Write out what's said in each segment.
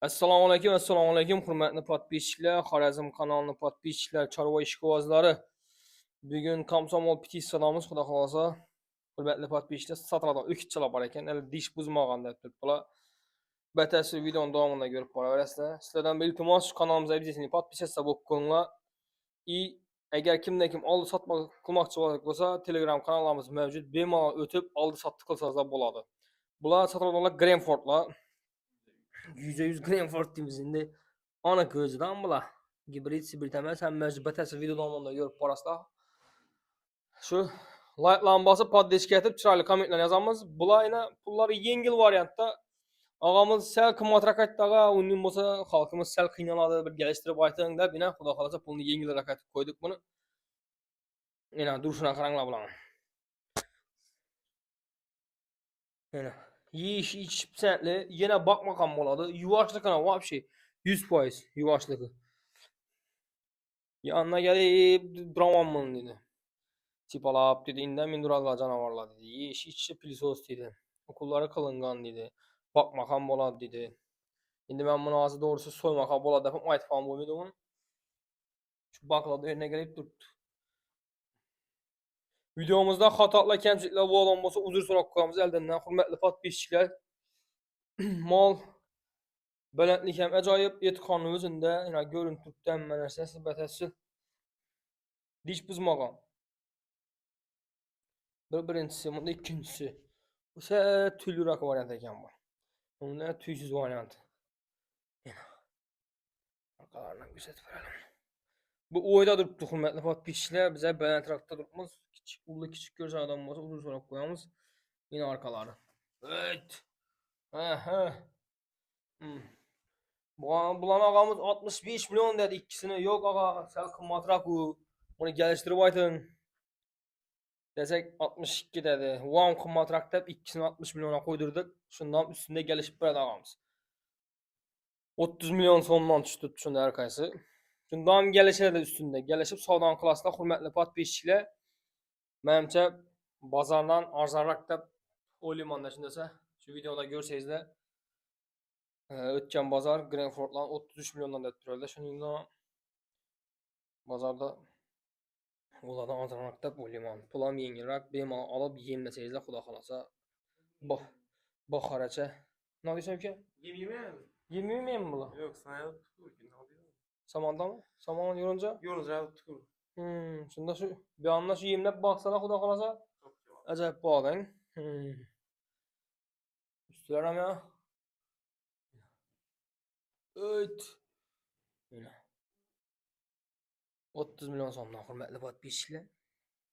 Assalomu alaykum, hurmatli podpischilar, Xorazm kanalini podpischilar, chorva ishqibozlari. Bugun komsomol petitsiyamiz, xudo xolasa, hurmatli podpischilar, satrada o'kitchilar bor ekan, hali dish buzmagan deb turibdilar. Batafsil videoning davomida ko'rib boraverasizlar. Sizlardan bir iltimos, shu kanalimizga obязательно podpisatsiya bo'lib qo'yinglar. Agar kim oldi sotma qilmoqchi bo'lsa, Telegram kanallarimiz mavjud. Bemalol o'tib, oldi sotdi qilsangiz bo'ladi. Bular satrodalar Grenfordlar. %100 Grenford deymiz endi. Ana ko'zidan bular. Gibrid hibrid emas, hammasi batafsil video davomida ko'rib borasizlar. Shu like'larni bosib, poddeshga aytib, chiroyli kommentlar yozamiz. Bular yana pullari yengil variantda. Og'amiz sal qimmatroq aytdi, og'a, uning bo'lsa xalqimiz sal qiynaladi, bir gelishtirib ayting deb, yana xudo xolasa pulni yengilroq aytib qo'ydik buni. Yana durishini qaranglar bularni. Yana yeyish ichish pisandli, yana boqmaqam bo'ladi. Yuvashligini вообще 100% yuvashligi. Yanına gelip duramam dedi. Tipalap dedi, indemin durarlar canavarlar dedi. Yeşil içi pilisos dedi. Okulları kılıngan dedi. Bakmakam bolad dedi. Şimdi ben bunu ağzı doğrusu soymakam bolad yapıp ayet falan boymadı onu. Şu bakladı yerine gelip durdu. Videomuzda hatalar, kemçilikler bu olan olsa uzun sorak koyamız elden. Hürmetli podpischiler. Mal belentlik hem acayip etkanlığı özünde. Yani görüntüden menersesi betesi. Diş buzmagan. Birincisi, bunda ikincisi. Bu ise tüylürak variant ekan bu. Bunda tüysüz variant. Arkalarından gösterip verelim. Bu oyda duruptu hürmetli podpischiler. Bize balandroqda durupmiz. Kichik ulli kichik ko'rsa adam bo'lsa uzun so'rab qo'yamiz. Yine arkalari. Evet. Ha. Bulan ağamız 65 milyon dedi ikisini. Yok ağa, sal qimmatroq u. Bunu geliştirib aytın. Desek 62 dedi. Ulan qimmatroq deb ikkisini 60 milyona qo'ydirdik. Shundan üstünde gelişib beradi ağamız. 30 milyon so'mdan tushdi shunda har qaysi. Shundan gelişadi üstünde. Gelişib savdan qilasizlar, hurmatli podpischilar. Menimcha bozordan arzonroq deb o'ylayman shundasa. Shu videoda ko'rsangizlar. O'tgan bozor Grenforddan 33 milyondan deb turadi. Shuningdek bozorda ulardan arzonroq deb o'ylayman. Pulam yengilroq, bemalol olib yemlasangizlar, xudo xolasa. Baharacha. Nima desam ekan? Yemeyeyim mi bular? Yok, sana alıp tukur ki ne oluyor? Samanda mı? Saman yorunca? Yorunca alıp tukur. Şunda şu bir anda şu yemlep baksana xudo xolasa. Acayip bo'lading. Üstüler ham ya. Öt. 30 milyon so'mdan hurmatli podpischilar.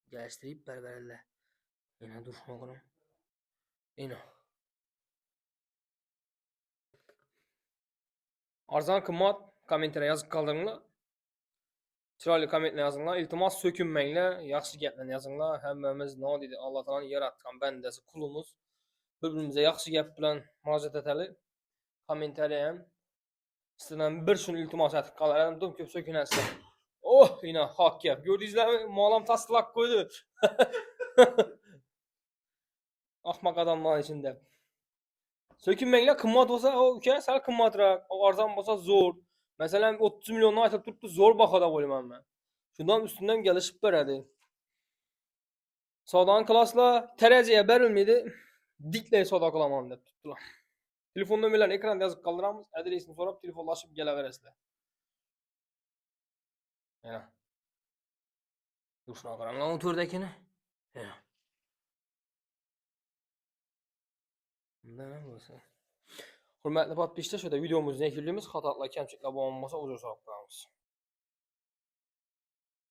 Geliştirib berberlar. Yana durishmoqni. Eno. Arzon qimmat kommentariya yozib qoldiringlar. Chiroyli kommentlar yozinglar. Iltimos so'kinmanglar, yaxshi gaplarni yozinglar. Hammamiz nima deydi, Alloh taolaning yaratgan bandasi, qulimiz. Bir-birimizga yaxshi gap bilan murojaat etaylik. Kommentariya ham sizlardan bir shuni iltimos etib qolaman, dum ko'p so'kinasizlar. Oh, yine haq gap. Gördingizlarmi? Molam tasdiqlab qo'ydi. Ahmoq odamlar ichida. So'kinmanglar, qimmat bo'lsa, uka, sal qimmatroq, arzon bo'lsa zo'r. Masalan, 30 milyondan aytib turibdi, zo'r bahoda bo'laman men. Shundan üstünden gelişib beradi. Savdan qilasizlar, teraziya berilmaydi. Diklay savdo qilaman deb tutdilar. Telefon nomerlarini ekranda yozib qoldiramiz. Adresini so'rab telefonlashib kelaverasizlar. Yana. Durishni qaranglar, 14dakini. Yana. Bundan bo'lsa. Hurmatli podpischilar, shu videomizni yakunlaymiz. Xatolar, kamchiliklar bo'lmasa uzr so'rab qo'yamiz.